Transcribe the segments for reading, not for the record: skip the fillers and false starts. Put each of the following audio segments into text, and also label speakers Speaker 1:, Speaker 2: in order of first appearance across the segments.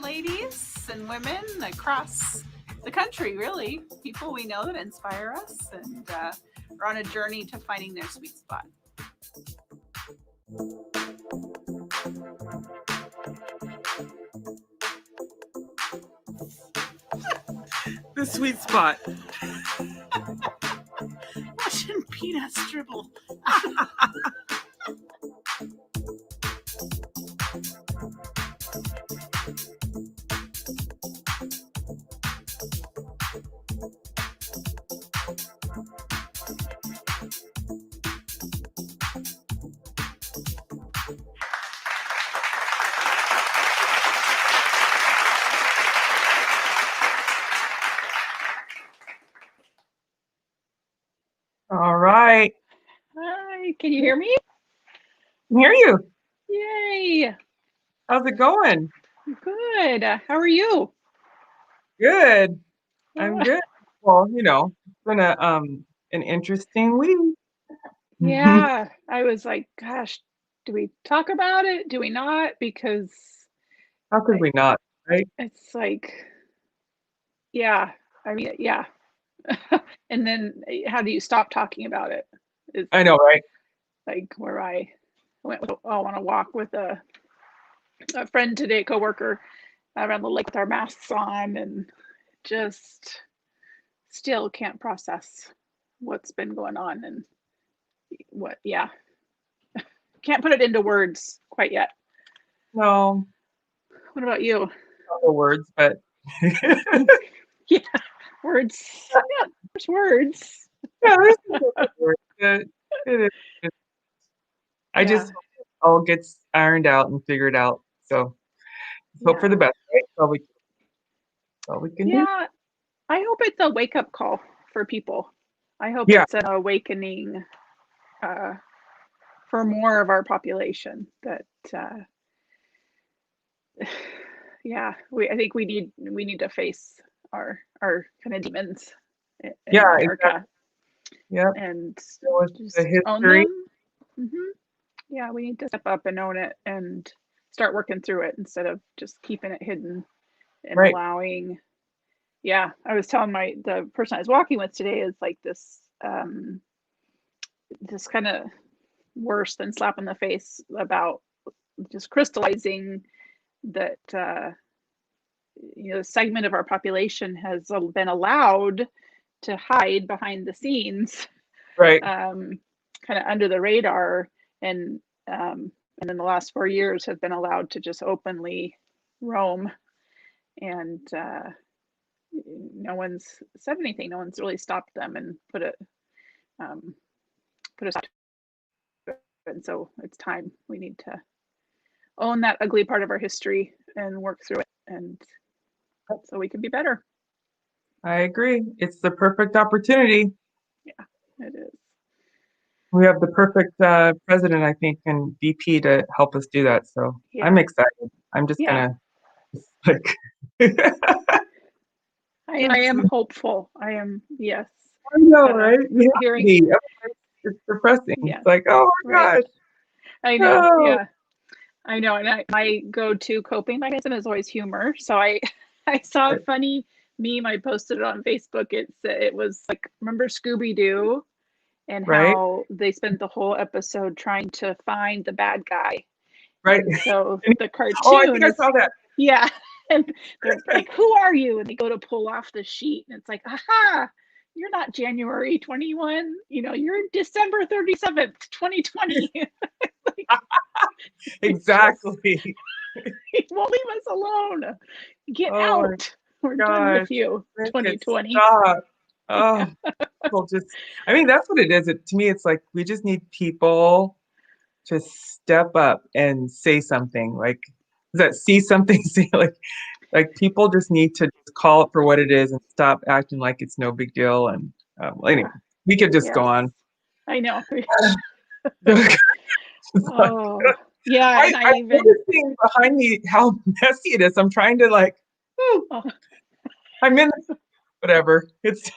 Speaker 1: ladies and women across the country, really. People we know that inspire us and are on a journey to finding their sweet spot.
Speaker 2: The sweet spot.
Speaker 1: Russian peanuts dribble.
Speaker 2: All right.
Speaker 3: Hi, can you hear me?
Speaker 2: Can hear you.
Speaker 3: Yay.
Speaker 2: How's it going?
Speaker 3: Good. How are you?
Speaker 2: Good. I'm good. Well, it's been an interesting week.
Speaker 3: Yeah, I was like, gosh, do we talk about it? Do we not? Because
Speaker 2: How could we not, right?
Speaker 3: it's like, yeah, I mean, yeah. And then how do you stop talking about it? Is
Speaker 2: I know, right?
Speaker 3: like where I went on a walk with a friend today, coworker, around the lake with our masks on, and just still can't process what's been going on and can't put it into words quite yet.
Speaker 2: No,
Speaker 3: What about you?
Speaker 2: not the words, but
Speaker 3: Yeah, words. Yeah, there's words.
Speaker 2: yeah, there's some good words. It is. I just hope it all gets ironed out and figured out. So hope for the best, right? All we can do.
Speaker 3: Yeah, I hope it's a wake-up call for people. I hope
Speaker 2: Yeah.
Speaker 3: it's an awakening for more of our population. That I think we need to face our kind of demons in America.
Speaker 2: Exactly. Yeah.
Speaker 3: And just
Speaker 2: the
Speaker 3: own
Speaker 2: history.
Speaker 3: them. Yeah, we need to step up and own it and start working through it instead of just keeping it hidden and
Speaker 2: Right.
Speaker 3: allowing. Yeah, I was telling the person I was walking with today is like this just kind of worse than slap in the face about just crystallizing that the segment of our population has been allowed to hide behind the scenes,
Speaker 2: Right.
Speaker 3: kind of under the radar, and in the last 4 years have been allowed to just openly roam, and no one's said anything. No one's really stopped them and put a stop to it. And so it's time. We need to own that ugly part of our history and work through it, and so we can be better.
Speaker 2: I agree. It's the perfect opportunity.
Speaker 3: Yeah, it is.
Speaker 2: We have the perfect president, I think, and VP to help us do that. So I'm excited. I'm just gonna like.
Speaker 3: I am hopeful. I am, yes.
Speaker 2: I know, right? It's depressing.
Speaker 3: Yeah.
Speaker 2: It's like, oh my gosh.
Speaker 3: I know.
Speaker 2: No.
Speaker 3: Yeah, I know. And my go-to coping mechanism is always humor. So I saw a funny meme. I posted it on Facebook. It was like, remember Scooby-Doo and how they spent the whole episode trying to find the bad guy.
Speaker 2: Right.
Speaker 3: And so the cartoon.
Speaker 2: Oh, I think I saw that.
Speaker 3: Yeah. And they're like, who are you? And they go to pull off the sheet. And it's like, aha, you're not January 21. You're December 37th, 2020.
Speaker 2: Exactly.
Speaker 3: Won't leave us alone. Get out. We're done with you, 2020.
Speaker 2: Stop. Oh, I mean, that's what it is. To me, it's like we just need people to step up and say something. Like, see something, say like people just need to call it for what it is and stop acting like it's no big deal. And anyway, we could just go on.
Speaker 3: I know.
Speaker 2: Yeah, and I'm noticing behind me how messy it is. I'm trying to I'm in whatever. This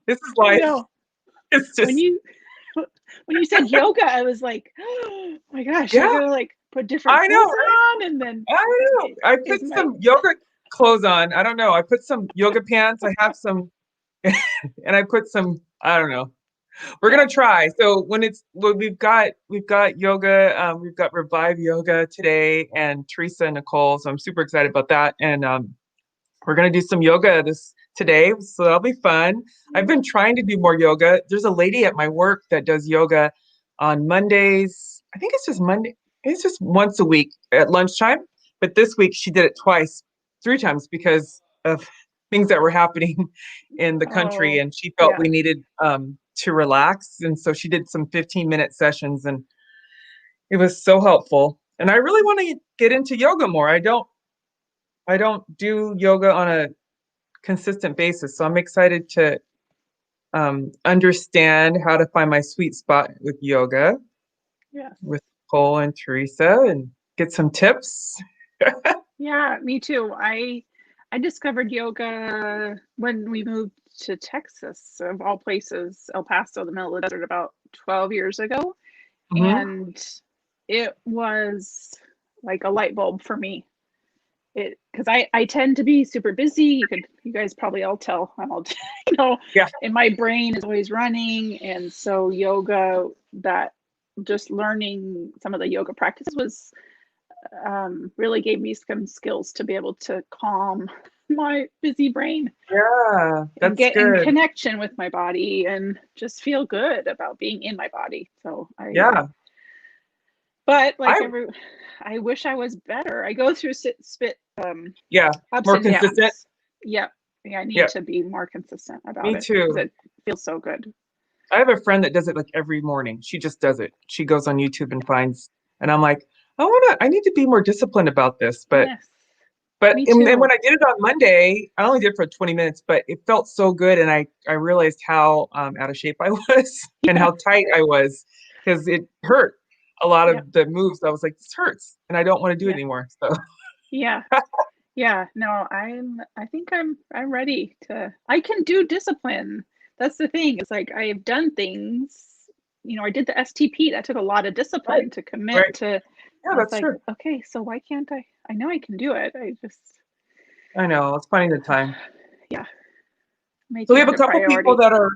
Speaker 2: is life. It's just
Speaker 3: when you said yoga, I was like, oh my gosh, I gotta put different
Speaker 2: I know,
Speaker 3: clothes on, and then
Speaker 2: I know. I put
Speaker 3: is my
Speaker 2: some yoga clothes on. I don't know. I put some yoga pants. I have some, and I put some. I don't know. We're gonna try. So we've got yoga. We've got Revive Yoga today, and Teresa and Nicole. So I'm super excited about that. And we're gonna do some yoga this today. So that'll be fun. I've been trying to do more yoga. There's a lady at my work that does yoga on Mondays. I think it's just Monday. It's just once a week at lunchtime. But this week she did it twice, 3 times because of things that were happening in the country,
Speaker 3: oh
Speaker 2: and she felt
Speaker 3: yeah
Speaker 2: we needed to relax. And so she did some 15-minute sessions, and it was so helpful. And I really want to get into yoga more. I don't do yoga on a consistent basis. So I'm excited to understand how to find my sweet spot with yoga
Speaker 3: yeah
Speaker 2: with Nicole and Teresa and get some tips.
Speaker 3: yeah me too. I discovered yoga when we moved to Texas, of all places, El Paso, the middle of the desert, about 12 years ago,
Speaker 2: Mhm.
Speaker 3: and it was like a light bulb for me. It because I tend to be super busy. You guys probably all tell I'm all
Speaker 2: Yeah.
Speaker 3: and my brain is always running, and so yoga, that just learning some of the yoga practices was really gave me some skills to be able to calm my busy brain
Speaker 2: Yeah,
Speaker 3: and
Speaker 2: that's
Speaker 3: get in
Speaker 2: good.
Speaker 3: connection with my body and just feel good about being in my body. So
Speaker 2: Yeah.
Speaker 3: but like
Speaker 2: I
Speaker 3: I wish I was better. I go through spit
Speaker 2: yeah,
Speaker 3: ups
Speaker 2: more
Speaker 3: and
Speaker 2: consistent.
Speaker 3: downs. Yeah. Yeah, I need
Speaker 2: Yeah,
Speaker 3: to be more consistent about
Speaker 2: me
Speaker 3: it because
Speaker 2: too.
Speaker 3: it feels so good.
Speaker 2: I have a friend that does it like every morning. She just does it. She goes on YouTube and finds, and I'm like, I need to be more disciplined about this. But
Speaker 3: Yes,
Speaker 2: but
Speaker 3: me
Speaker 2: and when
Speaker 3: too.
Speaker 2: I did it on Monday, I only did it for 20 minutes, but it felt so good, and I realized how out of shape I was and
Speaker 3: Yeah.
Speaker 2: how tight I was because it hurt a lot
Speaker 3: Yep.
Speaker 2: of the moves. I was like, this hurts, and I don't want to do it
Speaker 3: Yeah.
Speaker 2: anymore. So
Speaker 3: Yeah. Yeah. No, I think I'm ready to, I can do discipline. That's the thing. It's like I've done things, I did the STP. That took a lot of
Speaker 2: right,
Speaker 3: discipline to commit
Speaker 2: right,
Speaker 3: to,
Speaker 2: yeah,
Speaker 3: and it's
Speaker 2: that's
Speaker 3: like,
Speaker 2: true.
Speaker 3: okay, so why can't I? I know I can do it. I just,
Speaker 2: I know it's finding the time.
Speaker 3: yeah,
Speaker 2: So we
Speaker 3: making
Speaker 2: have
Speaker 3: it
Speaker 2: a
Speaker 3: a
Speaker 2: couple people
Speaker 3: priority.
Speaker 2: that are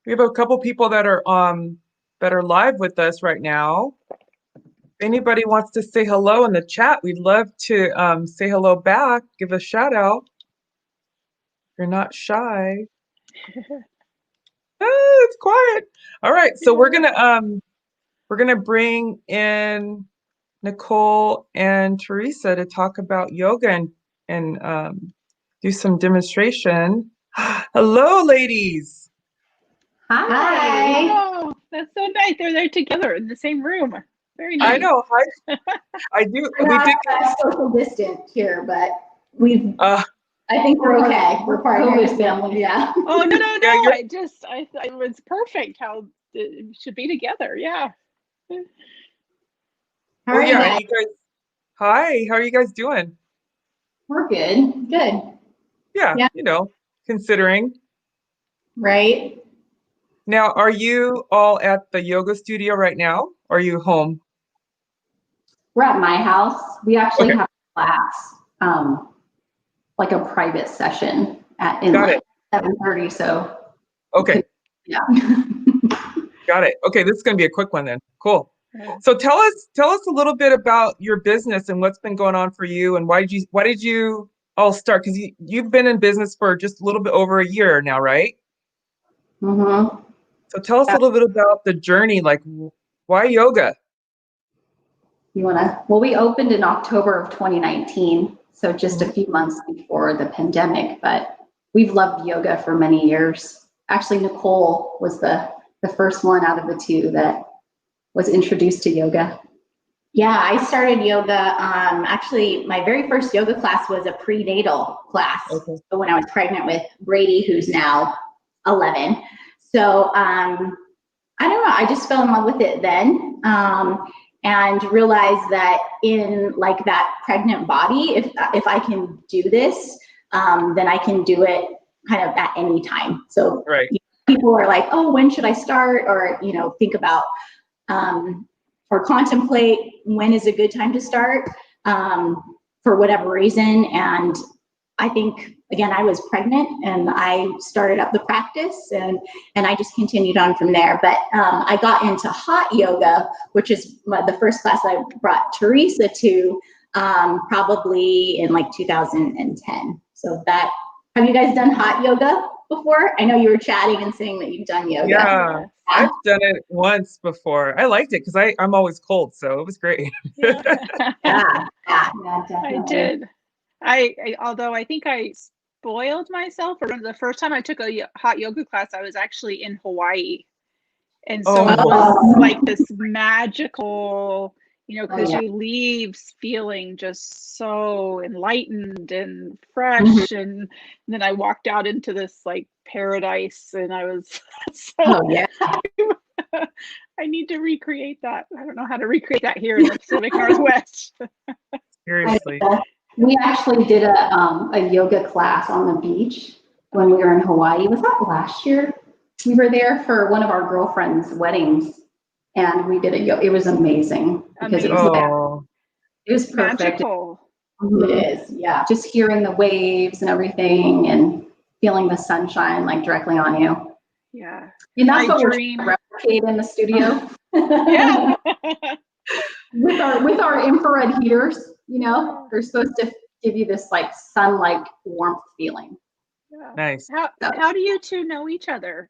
Speaker 2: we have a couple people that are live with us right now. Anybody wants to say hello in the chat, we'd love to say hello back, give a shout out. You're not shy. Ah, it's quiet. All right, so
Speaker 3: Yeah.
Speaker 2: we're gonna bring in Nicole and Teresa to talk about yoga and do some demonstration. Hello, ladies.
Speaker 4: Hi.
Speaker 3: Oh, that's so nice. They're there together in the same room. Very
Speaker 2: I
Speaker 3: nice.
Speaker 2: know. Hi. I do.
Speaker 4: We're
Speaker 2: We
Speaker 4: not
Speaker 2: did.
Speaker 4: social distant here, but we've,
Speaker 2: Uh,
Speaker 4: I think we're okay. We're part of this family. Yeah.
Speaker 3: Oh, no, no,
Speaker 2: yeah,
Speaker 3: no.
Speaker 2: you're.
Speaker 3: I was perfect how it should be together. Yeah.
Speaker 4: How
Speaker 2: Oh
Speaker 4: are you
Speaker 2: yeah, and
Speaker 4: guys?
Speaker 2: you guys. Hi. How are you guys doing?
Speaker 4: We're good. Good.
Speaker 2: Yeah,
Speaker 4: Yeah.
Speaker 2: considering.
Speaker 4: Right.
Speaker 2: Now, are you all at the yoga studio right now? Or are you home?
Speaker 4: We're at my house. We actually
Speaker 2: Okay,
Speaker 4: have a class, like a private session at
Speaker 2: got
Speaker 4: like
Speaker 2: it.
Speaker 4: 7:30. So we
Speaker 2: Okay,
Speaker 4: could, yeah.
Speaker 2: got it. Okay, this is gonna be a quick one then. Cool.
Speaker 3: Yeah.
Speaker 2: So tell us a little bit about your business and what's been going on for you and why did you all start? Because you've been in business for just a little bit over a year now, right?
Speaker 4: Mm-hmm.
Speaker 2: So tell us a little bit about the journey, like why yoga?
Speaker 4: You wanna? Well, we opened in October of 2019, so just a few months before the pandemic. But we've loved yoga for many years. Actually, Nicole was the first one out of the two that was introduced to yoga.
Speaker 5: Yeah, I started yoga. Actually, my very first yoga class was a prenatal class
Speaker 2: Okay.
Speaker 5: when I was pregnant with Brady, who's now 11. So I don't know, I just fell in love with it then, and realized that in like that pregnant body, if I can do this, then I can do it kind of at any time. So
Speaker 2: Right.
Speaker 5: people are like, oh, when should I start? Or think about or contemplate when is a good time to start for whatever reason. And I think, again, I was pregnant and I started up the practice and I just continued on from there. But I got into hot yoga, which is the first class I brought Theresa to probably in like 2010. So that, have you guys done hot yoga before? I know you were chatting and saying that you've done yoga.
Speaker 2: Yeah, I've done it once before. I liked it because I'm always cold, so it was great.
Speaker 3: Yeah.
Speaker 5: Yeah,
Speaker 3: I
Speaker 5: definitely.
Speaker 3: did. Although I think I spoiled myself. Or the first time I took a hot yoga class, I was actually in Hawaii, and so it was like this magical, because you leave feeling just so enlightened and fresh, and then I walked out into this like paradise, and I was so. I need to recreate that. I don't know how to recreate that here in the Pacific Northwest.
Speaker 2: Seriously.
Speaker 4: We actually did a yoga class on the beach when we were in Hawaii. Was that last year? We were there for one of our girlfriends' weddings, and we did it was amazing because it was perfect.
Speaker 3: Magical.
Speaker 4: It is, yeah. Just hearing the waves and everything, and feeling the sunshine like directly on you.
Speaker 3: Yeah.
Speaker 4: And that's what we're trying to replicate in the studio.
Speaker 3: Yeah.
Speaker 4: with our infrared heaters, they're supposed to give you this like sun-like warmth feeling.
Speaker 3: Yeah.
Speaker 2: Nice.
Speaker 3: How do you two know each other?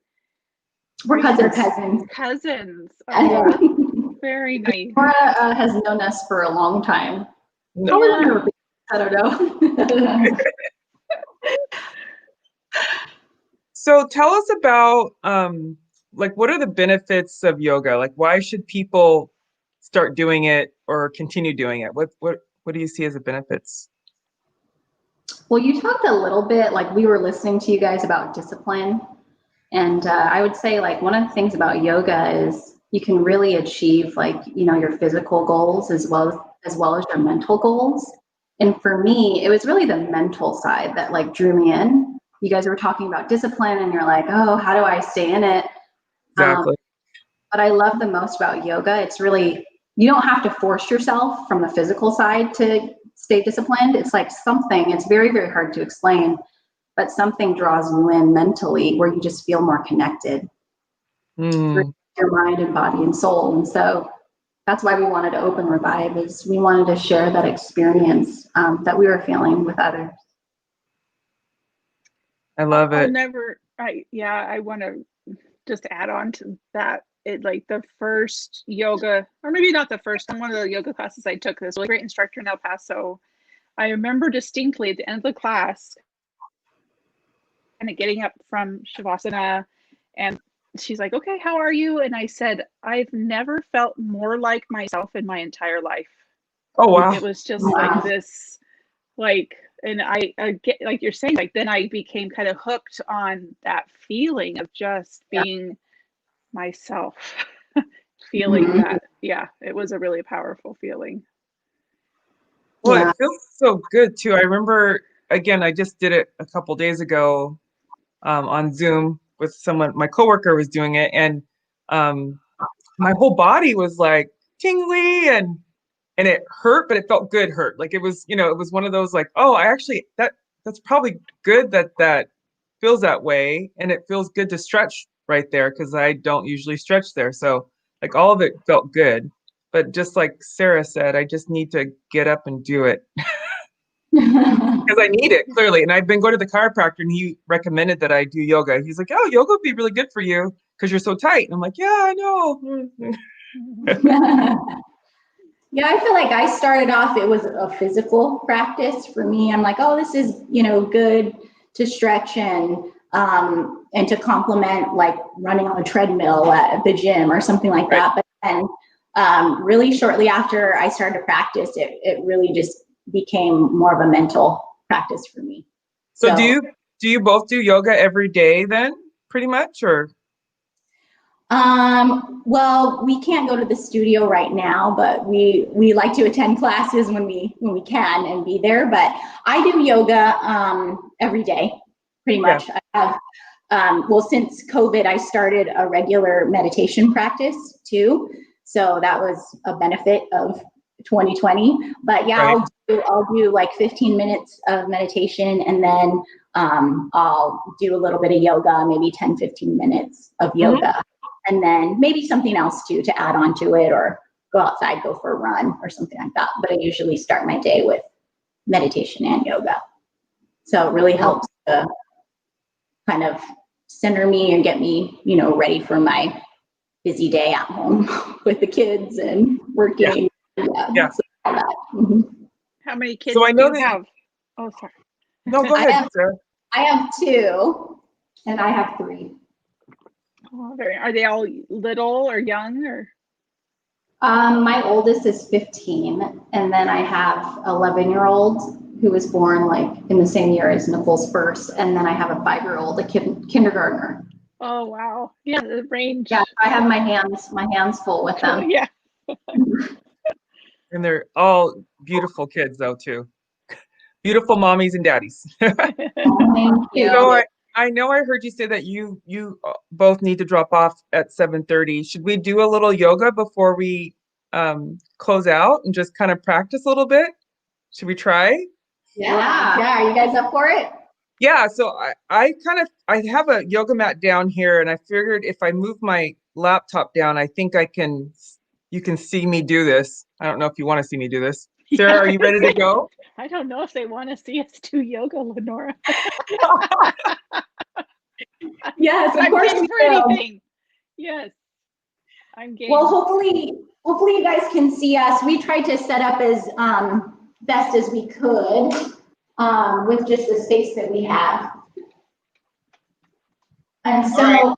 Speaker 4: We're cousins.
Speaker 3: Cousins. Oh, very nice.
Speaker 4: Nora has known us for a long time.
Speaker 3: Yeah.
Speaker 4: I don't know.
Speaker 2: So tell us about like what are the benefits of yoga? Like why should people start doing it or continue doing it? What do you see as the benefits?
Speaker 4: Well, you talked a little bit, like we were listening to you guys about discipline. And I would say like one of the things about yoga is you can really achieve like, your physical goals as well as your mental goals. And for me, it was really the mental side that like drew me in. You guys were talking about discipline and you're like, oh, how do I stay in it?
Speaker 2: Exactly.
Speaker 4: But I love the most about yoga. It's really, you don't have to force yourself from the physical side to stay disciplined. It's like it's very, very hard to explain, but something draws you in mentally where you just feel more connected through your mind and body and soul. And so that's why we wanted to open ReVive, is we wanted to share that experience that we were feeling with others.
Speaker 2: I love it.
Speaker 3: I want to just add on to that. It like the first yoga, or maybe not the first one of the yoga classes I took, this really great instructor in El Paso. I remember distinctly at the end of the class, kind of getting up from Shavasana, and she's like, okay, how are you? And I said, I've never felt more like myself in my entire life.
Speaker 2: Oh, wow.
Speaker 3: It was just like this, like, and I get, like you're saying, like, then I became kind of hooked on that feeling of just being myself, feeling that. Yeah, it was a really powerful feeling.
Speaker 2: Well, it feels so good too. I remember, again, I just did it a couple days ago on Zoom with someone. My coworker was doing it, and my whole body was like tingly, and it hurt, but it felt good. Hurt, like it was, it was one of those like, oh, I actually that's probably good that feels that way, and it feels good to stretch right there because I don't usually stretch there. So like all of it felt good, but just like Sarah said, I just need to get up and do it. Because I need it, clearly. And I've been going to the chiropractor and he recommended that I do yoga. He's like, oh, yoga would be really good for you because you're so tight. And I'm like, yeah, I know.
Speaker 5: Yeah, I feel like I started off, it was a physical practice for me. I'm like, oh, this is, good to stretch and to complement like running on a treadmill at the gym or something like that. But then really shortly after I started to practice, it really just became more of a mental practice for me.
Speaker 2: So do you both do yoga every day then, pretty much, or?
Speaker 5: Well, we can't go to the studio right now, but we like to attend classes when we can and be there. But I do yoga every day, pretty much. Yeah. I have well, since COVID, I started a regular meditation practice too. So that was a benefit of 2020. But yeah,
Speaker 2: Right.
Speaker 5: I'll do like 15 minutes of meditation, and then I'll do a little bit of yoga, maybe 10, 15 minutes of yoga, and then maybe something else too to add on to it, or go outside, go for a run or something like that. But I usually start my day with meditation and yoga. So it really helps to kind of center me and get me, ready for my busy day at home with the kids and working.
Speaker 2: Yeah.
Speaker 5: So all that. Mm-hmm.
Speaker 3: How many kids
Speaker 2: So I know
Speaker 3: do you
Speaker 2: that.
Speaker 3: have? Oh, sorry.
Speaker 2: No, go ahead, Sarah.
Speaker 5: I have 2, and I have 3.
Speaker 3: Oh, are they all little or young or?
Speaker 5: My oldest is 15, and then I have 11-year-old who was born like in the same year as Nicole's first, and then I have a 5-year-old, a kindergartner.
Speaker 3: Oh wow, yeah, the range.
Speaker 5: Yeah, I have my hands full with them.
Speaker 3: Yeah.
Speaker 2: And they're all beautiful kids though too. Beautiful mommies and daddies.
Speaker 5: Thank you.
Speaker 2: So I know I heard you say that you both need to drop off at 7:30. Should we do a little yoga before we close out and just kind of practice a little bit? Should we try?
Speaker 5: Yeah. Are you guys up for it?
Speaker 2: Yeah, so I have a yoga mat down here, and I figured if I move my laptop down, I think you can see me do this. I don't know if you want to see me do this. Sarah, are you ready to go?
Speaker 3: I don't know if they want to see us do yoga, Lenora.
Speaker 5: Yes, of
Speaker 3: I'm
Speaker 5: course
Speaker 3: game
Speaker 5: we
Speaker 3: for
Speaker 5: will.
Speaker 3: anything. Yes, I'm game.
Speaker 5: Well, hopefully you guys can see us. We tried to set up as best as we could with just the space that we have. And so,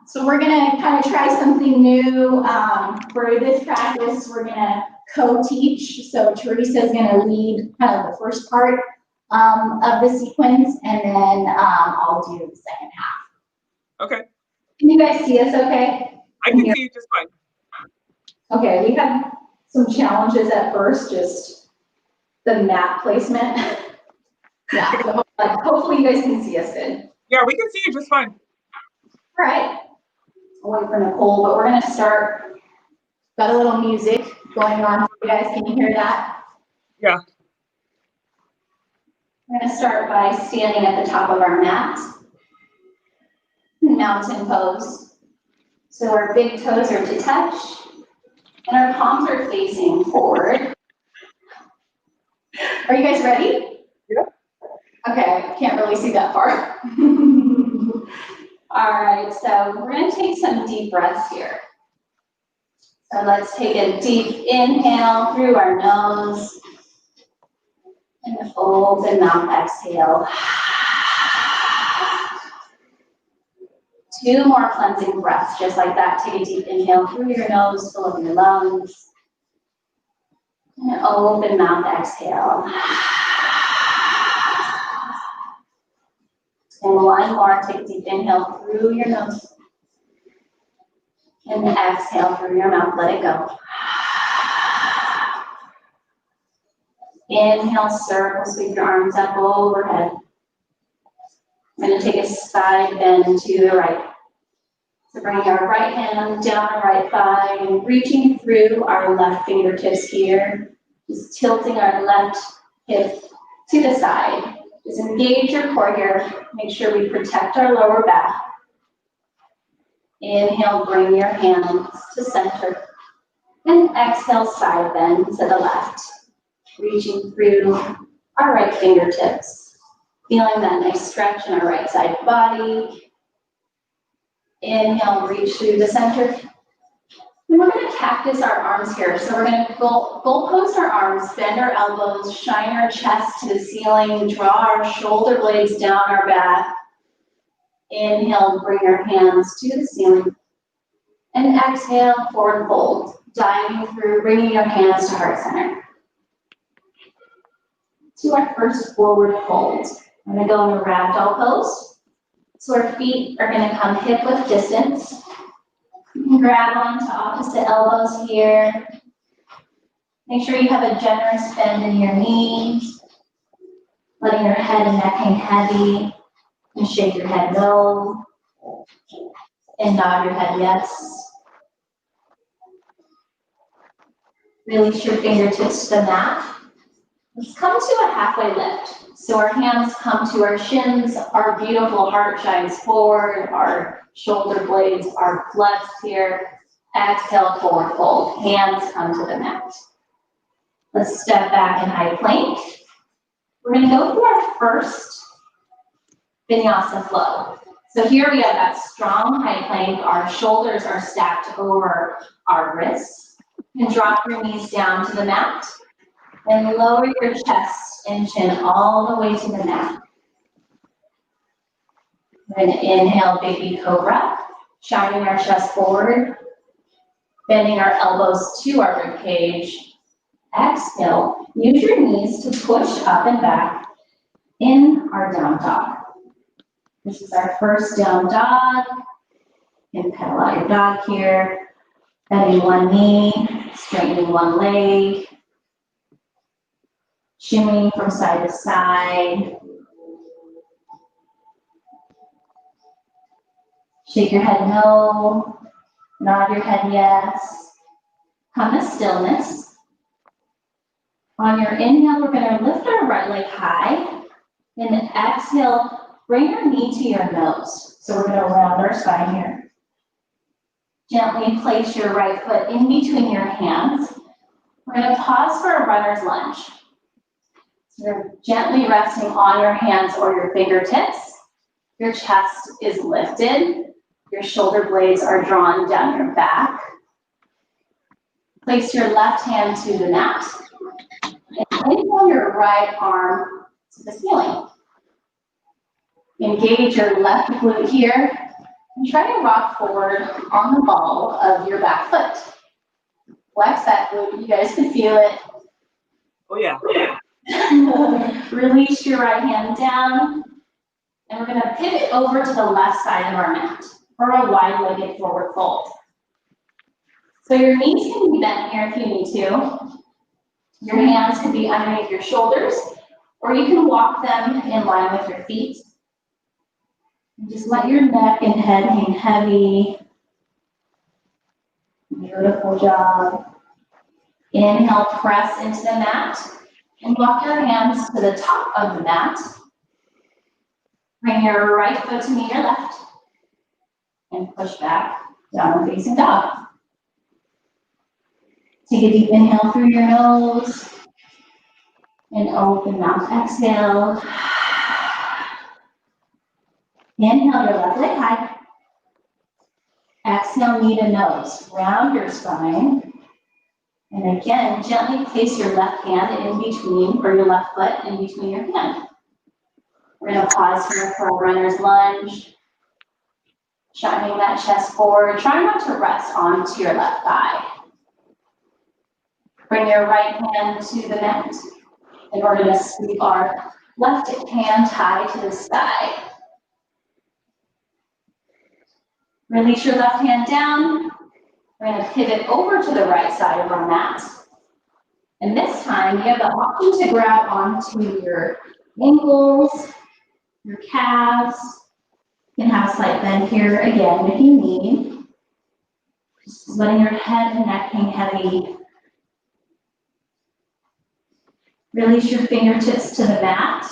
Speaker 5: so we're gonna kind of try something new. For this practice, we're gonna co-teach. So Theresa is gonna lead kind of the first part of the sequence, and then I'll do the second half.
Speaker 2: Okay.
Speaker 5: Can you guys see us okay?
Speaker 2: I can see you just fine.
Speaker 5: Okay, we had some challenges at first, just the mat placement. Yeah, so hopefully you guys can see us good.
Speaker 2: Yeah, we can see you just fine.
Speaker 5: All right, I'll wait for Nicole, but we're gonna start. Got a little music going on for you guys. Can you hear that?
Speaker 2: Yeah.
Speaker 5: We're gonna start by standing at the top of our mat. Mountain pose. So our big toes are to touch, and our palms are facing forward. Are you guys ready?
Speaker 2: Yeah.
Speaker 5: Okay, I can't really see that far. All right, so we're gonna take some deep breaths here. So let's take a deep inhale through our nose, and an open mouth exhale. 2 more cleansing breaths, just like that. Take a deep inhale through your nose, fill up your lungs. And an open mouth exhale. And 1 more, take a deep inhale through your nose. And exhale through your mouth, let it go. Inhale, circle, sweep your arms up overhead. I'm going to take a side bend to the right. So bring our right hand down our right thigh and reaching through our left fingertips here. Just tilting our left hip to the side. Just engage your core here. Make sure we protect our lower back. Inhale, bring your hands to center. And exhale, side bend to the left. Reaching through our right fingertips. Feeling that nice stretch in our right side body. Inhale, reach through the center. And we're going to cactus our arms here. So we're going to goal post our arms, bend our elbows, shine our chest to the ceiling, draw our shoulder blades down our back. Inhale, bring our hands to the ceiling. And exhale, forward fold, diving through, bringing your hands to heart center. To our first forward fold. I'm going to go into ragdoll pose. So our feet are going to come hip width distance. Grab onto opposite elbows here. Make sure you have a generous bend in your knees. Letting your head and neck hang heavy. And shake your head no. And nod your head yes. Release your fingertips to the mat. Let's come to a halfway lift. So our hands come to our shins, our beautiful heart shines forward, our shoulder blades are flexed here. Exhale, forward fold. Hands come to the mat. Let's step back in high plank. We're going to go through our first vinyasa flow. So here we have that strong high plank. Our shoulders are stacked over our wrists. You can drop your knees down to the mat and lower your chest and chin all the way to the mat. We're going to inhale, baby cobra, shining our chest forward, bending our elbows to our rib cage. Exhale, use your knees to push up and back in our down dog. This is our first down dog. You can pedal out your dog here, bending one knee, straightening one leg, shimmying from side to side. Shake your head no, nod your head yes. Come to stillness. On your inhale, we're going to lift our right leg high. And exhale, bring your knee to your nose. So we're going to round our spine here. Gently place your right foot in between your hands. We're going to pause for a runner's lunge. So you're gently resting on your hands or your fingertips. Your chest is lifted. Your shoulder blades are drawn down your back. Place your left hand to the mat. And inhale your right arm to the ceiling. Engage your left glute here and try to rock forward on the ball of your back foot. Flex that glute, you guys can feel it.
Speaker 2: Oh yeah.
Speaker 5: Release your right hand down, and we're gonna pivot over to the left side of our mat for a wide-legged forward fold. So your knees can be bent here if you need to. Your hands can be underneath your shoulders, or you can walk them in line with your feet. And just let your neck and head hang heavy. Beautiful job. Inhale, press into the mat, and walk your hands to the top of the mat. Bring your right foot to meet your left, and push back, downward facing dog. Take a deep inhale through your nose, and open mouth, exhale. Inhale your left leg high. Exhale, knee to nose. Round your spine. And again, gently place your left hand in between, or your left foot in between your hand. We're going to pause here for a runner's lunge. Shining that chest forward. Try not to rest onto your left thigh. Bring your right hand to the mat. And we're going to sweep our left hand high to the sky. Release your left hand down. We're going to pivot over to the right side of our mat. And this time, you have the option to grab onto your ankles, your calves. You can have a slight bend here again if you need. Just letting your head and neck hang heavy. Release your fingertips to the mat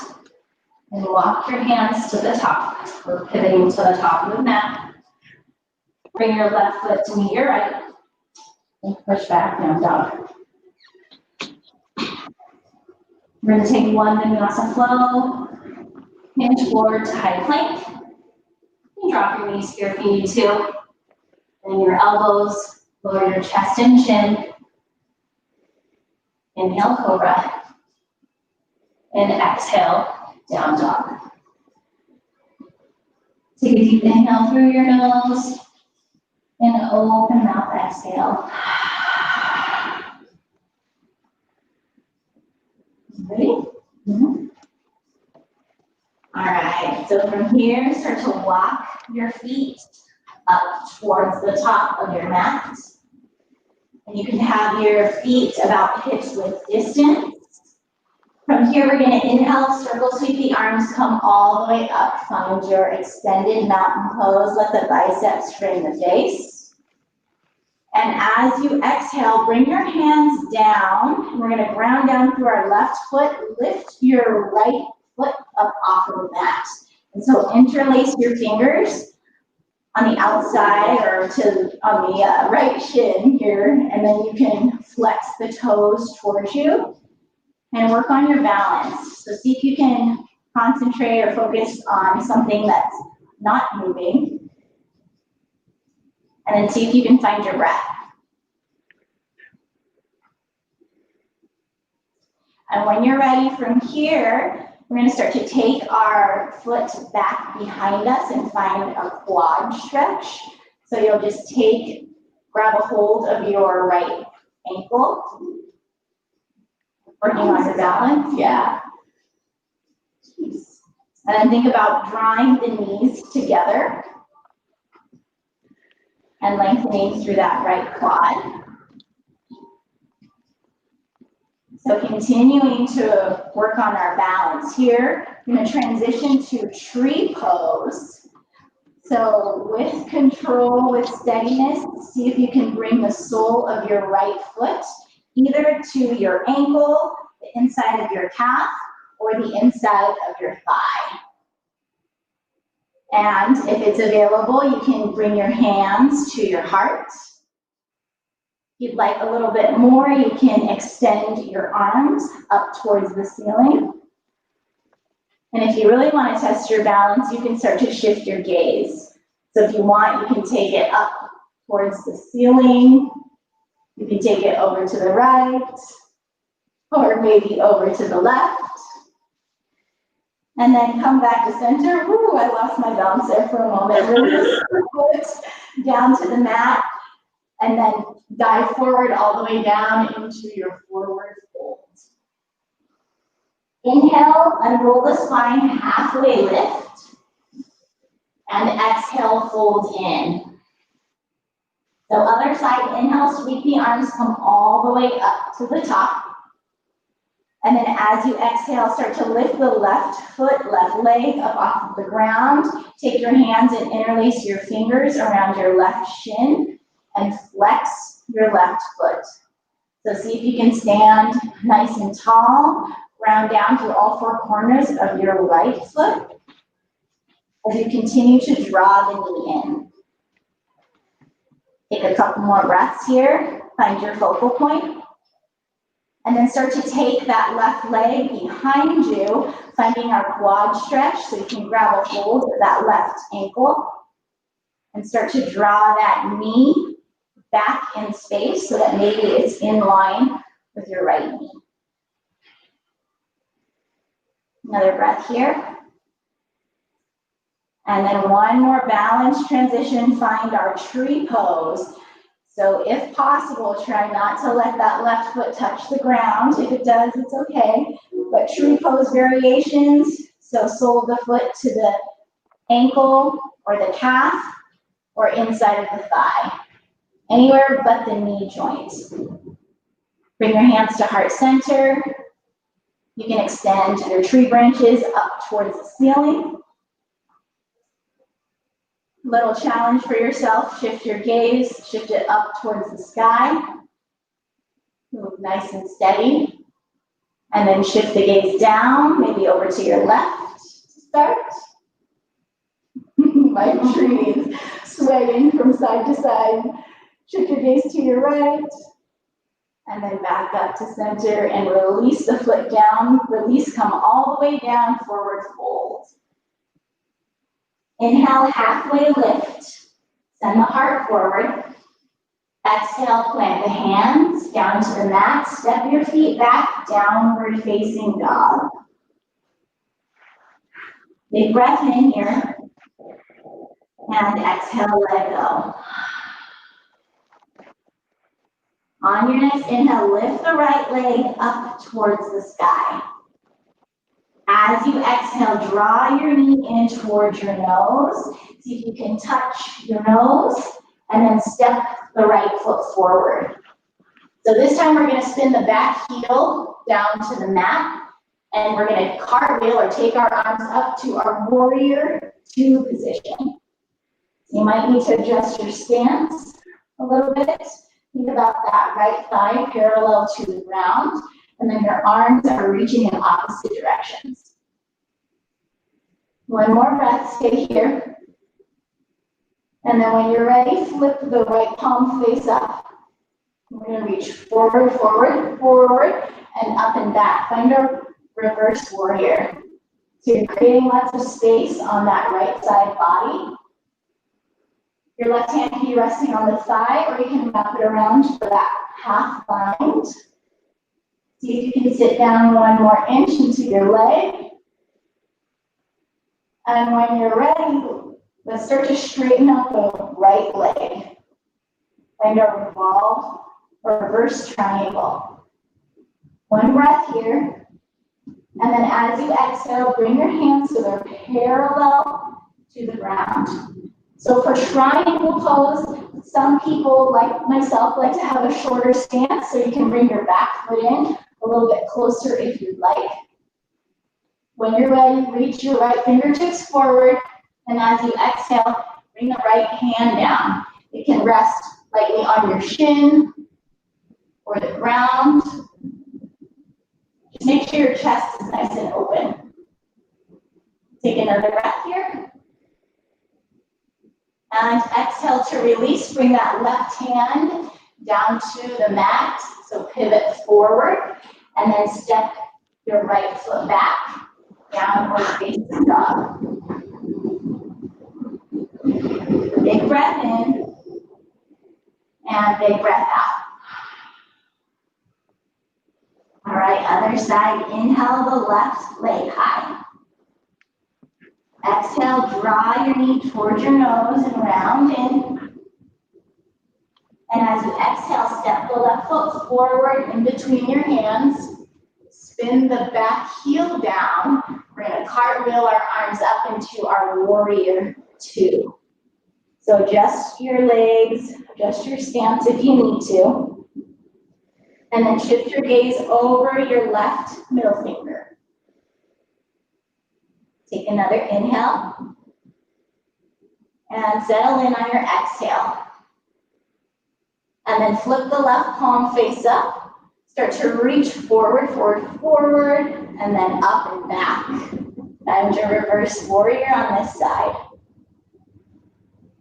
Speaker 5: and walk your hands to the top. We're pivoting to the top of the mat. Bring your left foot to meet your right and push back, down dog. We're going to take one vinyasa flow, hinge forward to high plank. You can drop your knees here if you need to. Bring your elbows, lower your chest and chin. Inhale, cobra. And exhale, down dog. Take a deep inhale through your nose and open mouth, exhale. Ready? Mm-hmm. All right, so from here, start to walk your feet up towards the top of your mat. And you can have your feet about hips width distance. From here, we're going to inhale, circle, sweep the arms, come all the way up. Find your extended mountain pose. Let the biceps frame the face. And as you exhale, bring your hands down. We're gonna ground down through our left foot. Lift your right foot up off of the mat. And so interlace your fingers on the outside or on the right shin here, and then you can flex the toes towards you and work on your balance. So see if you can concentrate or focus on something that's not moving, and then see if you can find your breath. And when you're ready from here, we're going to start to take our foot back behind us and find a quad stretch. So you'll just grab a hold of your right ankle. Working on your balance, yeah. And then think about drawing the knees together and lengthening through that right quad. So continuing to work on our balance here, I'm going to transition to tree pose. So with control, with steadiness, see if you can bring the sole of your right foot either to your ankle, the inside of your calf, or the inside of your thigh. And if it's available, you can bring your hands to your heart. If you'd like a little bit more, you can extend your arms up towards the ceiling. And if you really want to test your balance, you can start to shift your gaze. So if you want, you can take it up towards the ceiling. You can take it over to the right, or maybe over to the left. And then come back to center. Ooh, I lost my balance there for a moment. Release the foot down to the mat, and then dive forward all the way down into your forward fold. Inhale, unroll the spine, halfway lift. And exhale, fold in. So other side, inhale, sweep the arms, come all the way up to the top. And then as you exhale, start to lift the left foot, left leg up off of the ground. Take your hands and interlace your fingers around your left shin and flex your left foot. So see if you can stand nice and tall, round down through all four corners of your right foot as you continue to draw the knee in. Take a couple more breaths here, find your focal point. And then start to take that left leg behind you, finding our quad stretch, so you can grab a hold of that left ankle and start to draw that knee back in space so that maybe it's in line with your right knee. Another breath here. And then one more balanced transition, find our tree pose. So if possible, try not to let that left foot touch the ground. If it does, it's okay. But tree pose variations, so sole of the foot to the ankle or the calf or inside of the thigh. Anywhere but the knee joint. Bring your hands to heart center. You can extend your tree branches up towards the ceiling. Little challenge for yourself, shift your gaze, shift it up towards the sky. Move nice and steady. And then shift the gaze down, maybe over to your left to start. My tree is swaying from side to side. Shift your gaze to your right. And then back up to center and release the foot down. Release, come all the way down, forward fold. Inhale, halfway lift. Send the heart forward. Exhale, plant the hands down to the mat. Step your feet back, downward facing dog. Big breath in here. And exhale, let go. On your next inhale, lift the right leg up towards the sky. As you exhale, draw your knee in towards your nose. See if you can touch your nose, and then step the right foot forward. So this time we're going to spin the back heel down to the mat, and we're going to cartwheel or take our arms up to our warrior two position. You might need to adjust your stance a little bit. Think about that right thigh parallel to the ground, and then your arms are reaching in opposite directions. One more breath, stay here. And then when you're ready, flip the right palm face up. We're going to reach forward, forward, forward, and up and back. Find a reverse warrior. So you're creating lots of space on that right side body. Your left hand can be resting on the thigh, or you can wrap it around for that half bind. See if you can sit down 1 more inch into your leg. And when you're ready, let's start to straighten out the right leg. Find a revolve or reverse triangle. 1 breath here. And then as you exhale, bring your hands so they're parallel to the ground. So for triangle pose, some people, like myself, like to have a shorter stance, so you can bring your back foot in a little bit closer if you'd like. When you're ready, reach your right fingertips forward, and as you exhale, bring the right hand down. It can rest lightly on your shin or the ground. Just make sure your chest is nice and open. Take another breath here. And exhale to release. Bring that left hand down to the mat. So pivot forward, and then step your right foot back, downward facing dog. Big breath in, and big breath out. All right, other side. Inhale the left leg high. Exhale, draw your knee towards your nose and round in. And as you exhale, step the left foot forward in between your hands. Spin the back heel down. We're going to cartwheel our arms up into our warrior 2. So adjust your legs, adjust your stance if you need to. And then shift your gaze over your left middle finger. Take another inhale. And settle in on your exhale. And then flip the left palm face up. Start to reach forward, forward, forward, and then up and back. And your reverse warrior on this side.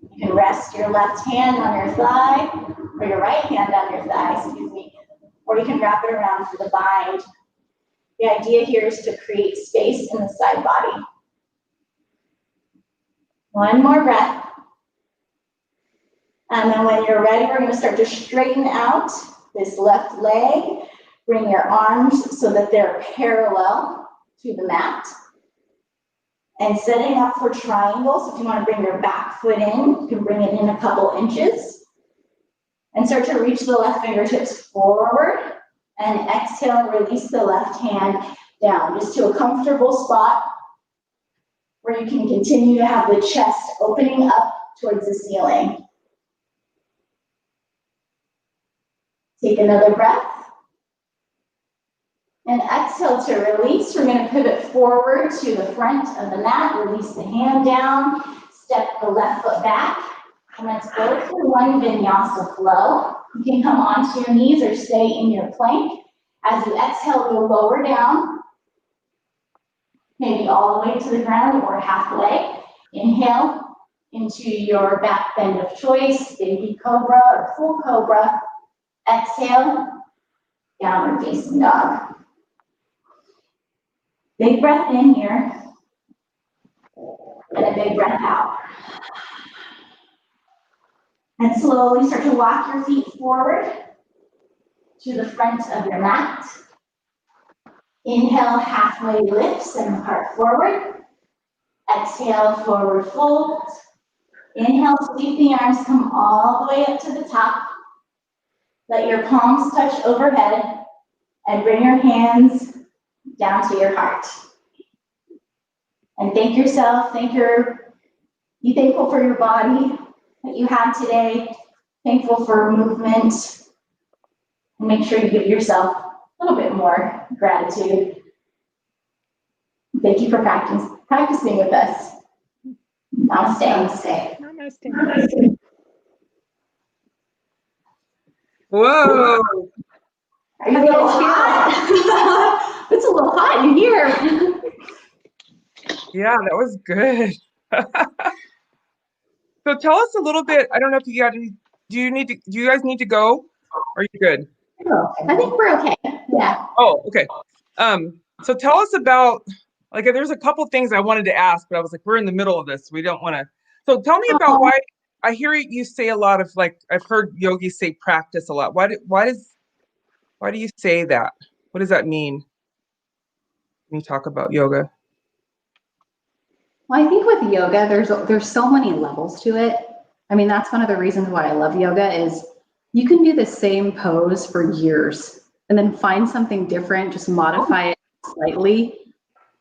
Speaker 5: You can rest your left hand on your thigh, or your right hand on your thigh, excuse me. Or you can wrap it around for the bind. The idea here is to create space in the side body. 1 more breath. And then when you're ready, we're going to start to straighten out this left leg. Bring your arms so that they're parallel to the mat. And setting up for triangles, if you want to bring your back foot in, you can bring it in a couple inches. And start to reach the left fingertips forward. And exhale, release the left hand down, just to a comfortable spot where you can continue to have the chest opening up towards the ceiling. Take another breath. And exhale to release. We're going to pivot forward to the front of the mat. Release the hand down. Step the left foot back. And let's go through one vinyasa flow. You can come onto your knees or stay in your plank. As you exhale, go lower down. Maybe all the way to the ground or halfway. Inhale into your back bend of choice, baby cobra or full cobra. Exhale, downward facing dog. Big breath in here, and a big breath out. And slowly start to walk your feet forward to the front of your mat. Inhale, halfway lift, send the heart forward. Exhale, forward fold. Inhale, sweep the arms, come all the way up to the top. Let your palms touch overhead and bring your hands down to your heart. And thank yourself, be thankful for your body that you had today, thankful for movement, and make sure you give yourself a little bit more gratitude. Thank you for practicing with us. Namaste.
Speaker 3: Namaste.
Speaker 2: Whoa.
Speaker 5: Are you a little hot? It's a little hot in here.
Speaker 2: Yeah, that was good. So tell us a little bit. I don't know if you got any, do you guys need to go? Are you good?
Speaker 5: I think we're okay. Yeah.
Speaker 2: Oh, okay. So tell us about, like, there's a couple things I wanted to ask, but I was like, we're in the middle of this. We don't want to. So tell me about why I hear you say a lot of, like, I've heard yogis say practice a lot. Why do you say that? What does that mean when you talk about yoga?
Speaker 4: Well, I think with yoga, there's so many levels to it. I mean, that's one of the reasons why I love yoga is you can do the same pose for years and then find something different, just modify it slightly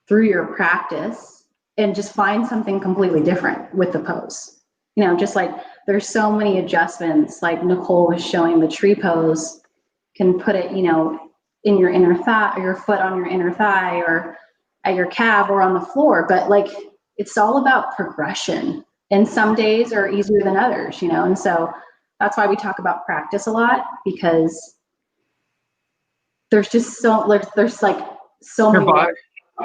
Speaker 4: through your practice and just find something completely different with the pose. You know, just like there's so many adjustments, like Nicole was showing the tree pose, can put it, you know, in your inner thigh, or your foot on your inner thigh, or at your calf or on the floor. But like, it's all about progression. And some days are easier than others, you know? And so that's why we talk about practice a lot, because there's just there's like so
Speaker 2: Your
Speaker 4: many.
Speaker 2: body.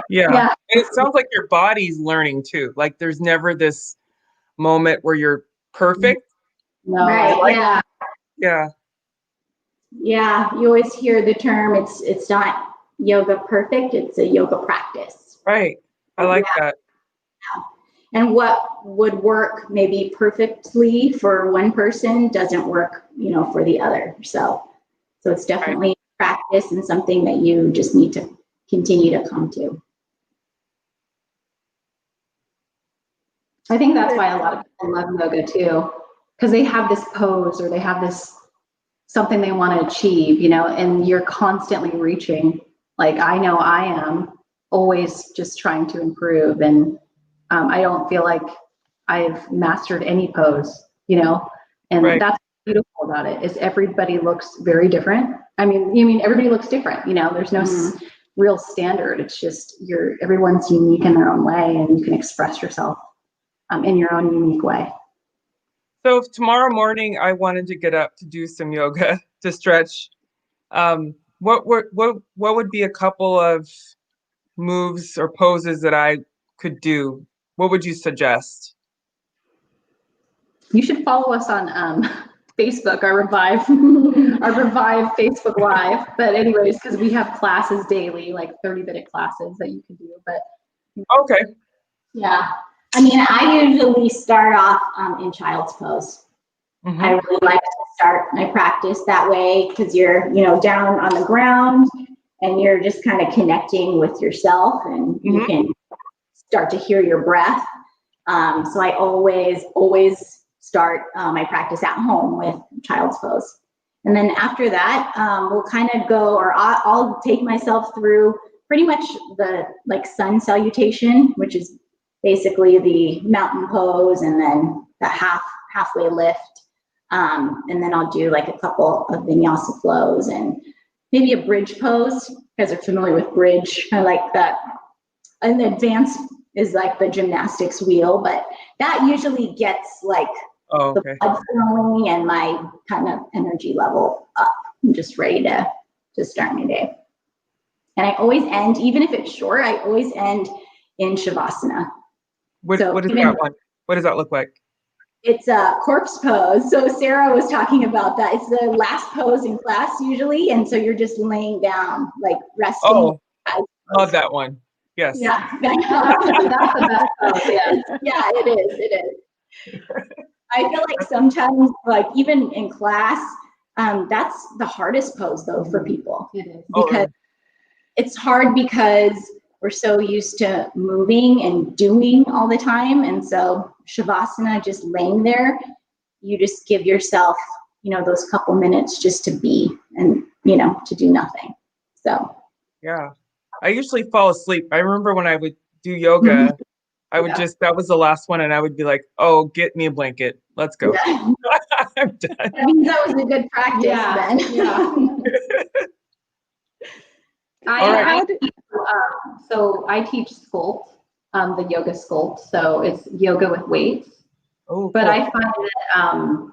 Speaker 2: Yeah.
Speaker 4: Yeah.
Speaker 2: And it sounds like your body's learning too. Like there's never this moment where you're perfect.
Speaker 4: No.
Speaker 5: Right.
Speaker 2: Like,
Speaker 5: Yeah.
Speaker 2: yeah.
Speaker 5: Yeah. You always hear the term, it's not yoga perfect, it's a yoga practice.
Speaker 2: Right. I like that.
Speaker 5: And what would work maybe perfectly for one person doesn't work, you know, for the other. So it's definitely practice and something that you just need to continue to come to.
Speaker 4: I think that's why a lot of people love yoga too, because they have this pose or they have this something they want to achieve, you know, and you're constantly reaching. Like I know I am always just trying to improve, and I don't feel like I've mastered any pose, you know, and that's beautiful about it is everybody looks very different. I mean, everybody looks different, you know, there's no real standard. It's just everyone's unique in their own way, and you can express yourself in your own unique way.
Speaker 2: So if tomorrow morning I wanted to get up to do some yoga to stretch, what would be a couple of moves or poses that I could do? What would you suggest?
Speaker 4: You should follow us on Facebook, our ReVive, our ReVive Facebook Live. But anyways, because we have classes daily, like 30-minute classes that you can do. But
Speaker 2: okay.
Speaker 5: Yeah. I mean, I usually start off in child's pose. I really like to start my practice that way because you're, you know, down on the ground and you're just kind of connecting with yourself, and you can start to hear your breath. So I always start my practice at home with child's pose. And then after that, we'll kind of go, or I'll take myself through pretty much the like sun salutation, which is basically the mountain pose, and then the halfway lift. And then I'll do like a couple of vinyasa flows and maybe a bridge pose. You guys are familiar with bridge. I like that. And the advanced is like the gymnastics wheel, but that usually gets like the blood flowing and my kind of energy level up. I'm just ready to start my day. And I always end, even if it's short, I always end in Shavasana.
Speaker 2: What is that one? What does that look like?
Speaker 5: It's a corpse pose. So Sarah was talking about that. It's the last pose in class usually. And so you're just laying down, like resting.
Speaker 2: Oh, love that one. Yes.
Speaker 5: Yeah.
Speaker 4: that's the best pose.
Speaker 5: Yeah, it is. I feel like sometimes, like even in class, that's the hardest pose though for people.
Speaker 4: It is.
Speaker 5: Because it's hard because we're so used to moving and doing all the time. And so Shavasana, just laying there, you just give yourself, you know, those couple minutes just to be and, you know, to do nothing. So.
Speaker 2: Yeah. I usually fall asleep. I remember when I would do yoga, I would that was the last one. And I would be like, oh, get me a blanket. Let's go.
Speaker 5: Yeah.
Speaker 2: I'm done.
Speaker 5: That means that was a good practice then.
Speaker 4: Yeah. So I teach sculpt, the yoga sculpt. So it's yoga with weights.
Speaker 2: Oh,
Speaker 4: but
Speaker 2: cool.
Speaker 4: I find that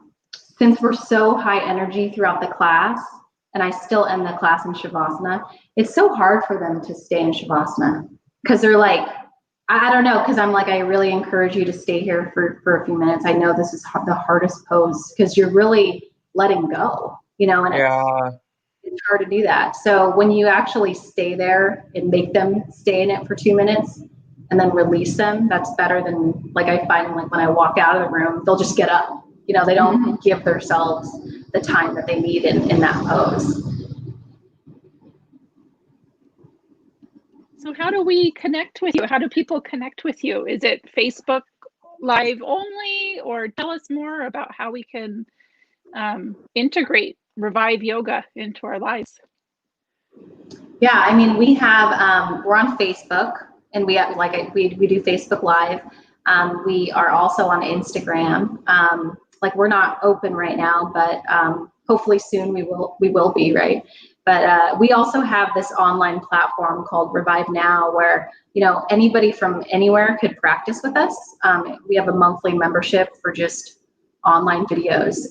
Speaker 4: since we're so high energy throughout the class, and I still end the class in Shavasana, it's so hard for them to stay in Shavasana because they're like, I don't know, because I'm like, I really encourage you to stay here for a few minutes. I know this is the hardest pose because you're really letting go, you know, and it's hard to do that. So when you actually stay there and make them stay in it for 2 minutes and then release them, that's better than, like, I find like when I walk out of the room, they'll just get up. You know, they don't give themselves the time that they need in that pose.
Speaker 3: So how do we connect with you? How do people connect with you? Is it Facebook Live only, or tell us more about how we can integrate ReVive Yoga into our lives?
Speaker 4: Yeah, I mean, we have, we're on Facebook, and we have, we do Facebook Live. We are also on Instagram. Like, we're not open right now, but hopefully soon we will be, right? But we also have this online platform called ReVive Now, where, you know, anybody from anywhere could practice with us. We have a monthly membership for just online videos.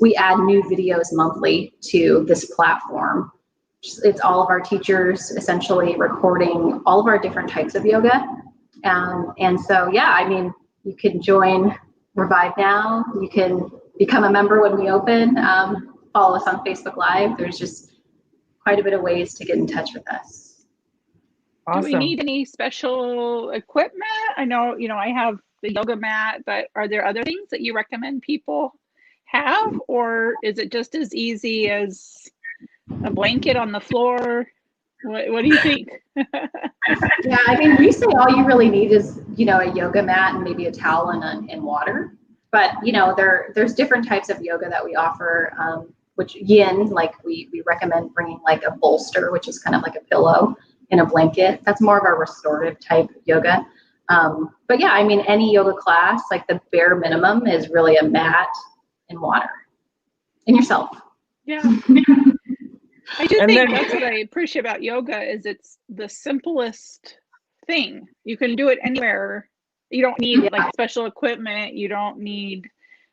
Speaker 4: We add new videos monthly to this platform. It's all of our teachers essentially recording all of our different types of yoga. And so, yeah, I mean, you can join ReVive Now. You can become a member when we open. Follow us on Facebook Live. There's just quite a bit of ways to get in touch with us.
Speaker 2: Awesome.
Speaker 3: Do we need any special equipment? I know, you know, I have the yoga mat, but are there other things that you recommend people have, or is it just as easy as a blanket on the floor? What do you think?
Speaker 4: Yeah, I mean, we say all you really need is, you know, a yoga mat and maybe a towel and water. But, you know, there's different types of yoga that we offer, which yin, like we recommend bringing like a bolster, which is kind of like a pillow and a blanket. That's more of our restorative type yoga. But yeah, I mean, any yoga class, like the bare minimum is really a mat and water and yourself.
Speaker 3: Yeah. I do think that's what I appreciate about yoga is it's the simplest thing. You can do it anywhere. You don't need like special equipment. You don't need,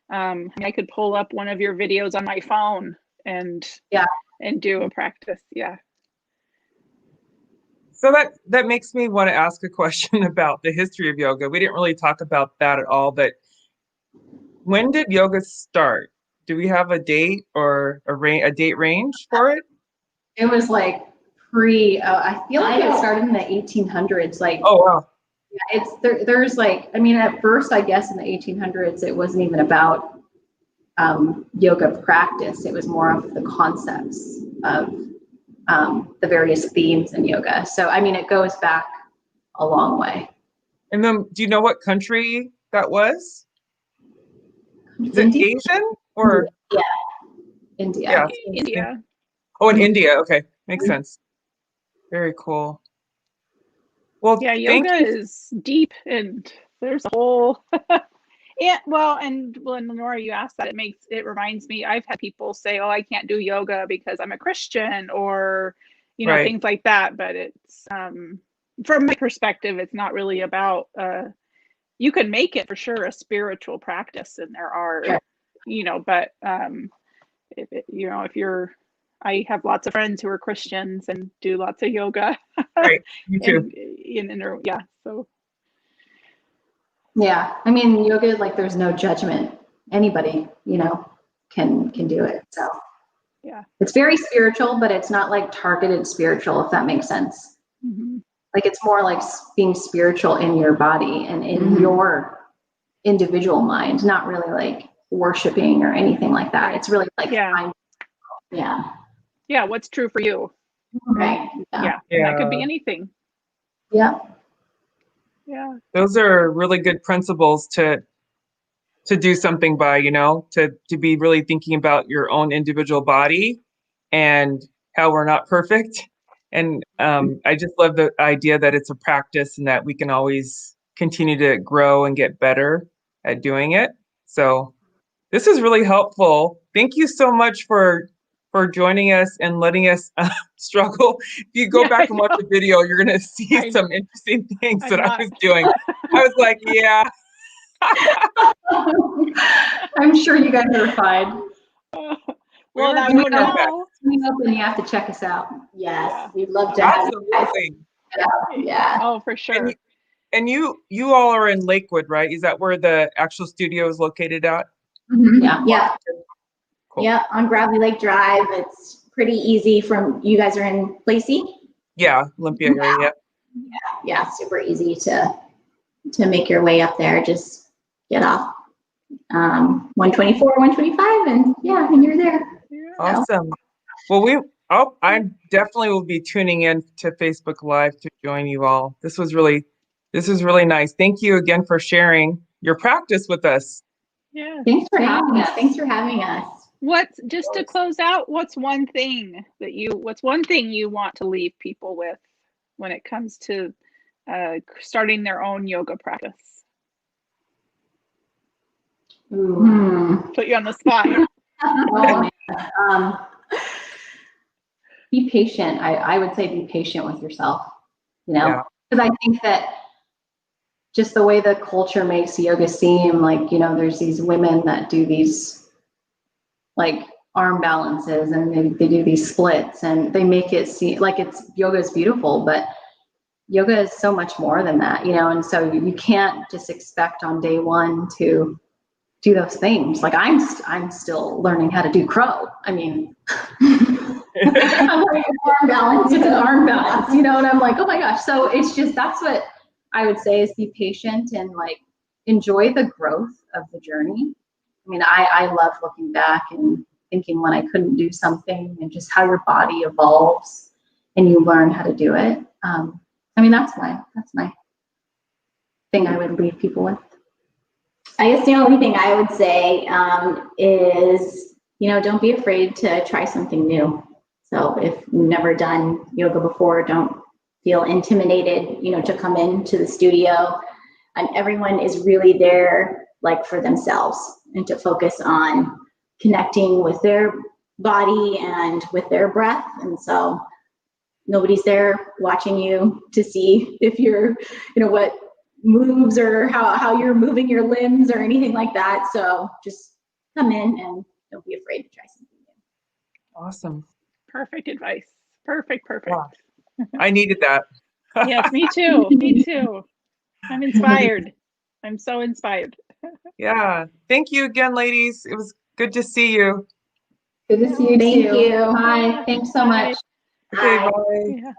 Speaker 3: I could pull up one of your videos on my phone and do a practice. Yeah.
Speaker 2: So that makes me want to ask a question about the history of yoga. We didn't really talk about that at all, but when did yoga start? Do we have a date or a date range for it?
Speaker 4: It was like I feel like it started in the 1800s. Like,
Speaker 2: oh wow,
Speaker 4: yeah, it's there's like, I mean, at first, I guess in the 1800s, it wasn't even about yoga practice. It was more of the concepts of the various themes in yoga. So, I mean, it goes back a long way.
Speaker 2: And then, do you know what country that was? Is it Asian or?
Speaker 4: Yeah, India.
Speaker 2: Yeah.
Speaker 3: India.
Speaker 2: Oh, in India. Okay, makes sense. Very cool. Well,
Speaker 3: yeah, yoga is deep, and there's a whole. Yeah, well, and when Lenora, you asked that, it reminds me. I've had people say, "Oh, I can't do yoga because I'm a Christian," or you know, things like that. But it's from my perspective, it's not really about. You can make it for sure a spiritual practice, and there are, you know, but if you're. I have lots of friends who are Christians and do lots of yoga.
Speaker 2: Right, me too.
Speaker 3: So.
Speaker 4: Yeah, I mean, yoga, like, there's no judgment. Anybody, you know, can do it. So
Speaker 3: yeah,
Speaker 4: it's very spiritual, but it's not like targeted spiritual, if that makes sense.
Speaker 3: Mm-hmm.
Speaker 4: Like, it's more like being spiritual in your body and in your individual mind, not really like worshiping or anything like that. It's really like,
Speaker 3: yeah, what's true for you?
Speaker 4: Right.
Speaker 3: Yeah. That could be anything.
Speaker 4: Yeah.
Speaker 3: Yeah.
Speaker 2: Those are really good principles to do something by, you know, to be really thinking about your own individual body and how we're not perfect. And I just love the idea that it's a practice and that we can always continue to grow and get better at doing it. So this is really helpful. Thank you so much for joining us and letting us struggle. If you go back and watch the video, you're going to see some interesting things that I was doing. I was like, yeah.
Speaker 4: I I'm sure you guys are fine.
Speaker 3: Well, now
Speaker 2: were
Speaker 3: you
Speaker 2: doing our
Speaker 3: know.
Speaker 4: Coming up and you have to check us out.
Speaker 5: Yes, we'd love to have you guys.
Speaker 2: Absolutely.
Speaker 5: Yeah.
Speaker 3: Oh, for sure.
Speaker 2: And you all are in Lakewood, right? Is that where the actual studio is located at?
Speaker 4: Yeah.
Speaker 5: Yeah.
Speaker 2: Cool.
Speaker 5: Yeah, on Gravity Lake Drive. It's pretty easy from, you guys are in Lacey?
Speaker 2: Yeah, Olympia area.
Speaker 5: Yeah, super easy to make your way up there. Just get off 124, 125, and yeah, and you're there.
Speaker 3: Yeah.
Speaker 2: Awesome. Well, I definitely will be tuning in to Facebook Live to join you all. This was really nice. Thank you again for sharing your practice with us.
Speaker 3: Yeah.
Speaker 4: Thanks for having us.
Speaker 5: Thanks for having us.
Speaker 3: Just to close out, what's one thing you want to leave people with when it comes to starting their own yoga practice? Put you on the spot.
Speaker 4: Oh, man. Be patient. I would say be patient with yourself,
Speaker 2: Yeah.
Speaker 4: because I think that just the way the culture makes yoga seem like, there's these women that do these like arm balances and they do these splits and they make it seem like yoga is beautiful, but yoga is so much more than that, and so you can't just expect on day one to do those things. Like I'm still learning how to do crow. I mean, I'm like arm balance. It's an arm balance, and I'm like, oh my gosh. So it's just, that's what I would say is be patient and like enjoy the growth of the journey. I mean, I love looking back and thinking when I couldn't do something and just how your body evolves and you learn how to do it. I mean, that's my thing I would leave people with.
Speaker 5: I guess the only thing I would say is, don't be afraid to try something new. So if you've never done yoga before, don't feel intimidated, to come into the studio. And everyone is really there like for themselves and to focus on connecting with their body and with their breath. And so nobody's there watching you to see if you're, what moves or how you're moving your limbs or anything like that. So just come in and don't be afraid to try something new.
Speaker 2: Awesome.
Speaker 3: Perfect advice. Perfect.
Speaker 2: Wow. I needed that.
Speaker 3: Yes, me too. Me too. I'm inspired. I'm so inspired.
Speaker 2: Yeah. Thank you again, ladies. It was good to see you.
Speaker 4: Good to see you
Speaker 5: Thank
Speaker 4: too.
Speaker 5: you.
Speaker 4: Bye. Thanks so much.
Speaker 2: Okay,
Speaker 5: Bye.
Speaker 2: bye.
Speaker 3: Yeah.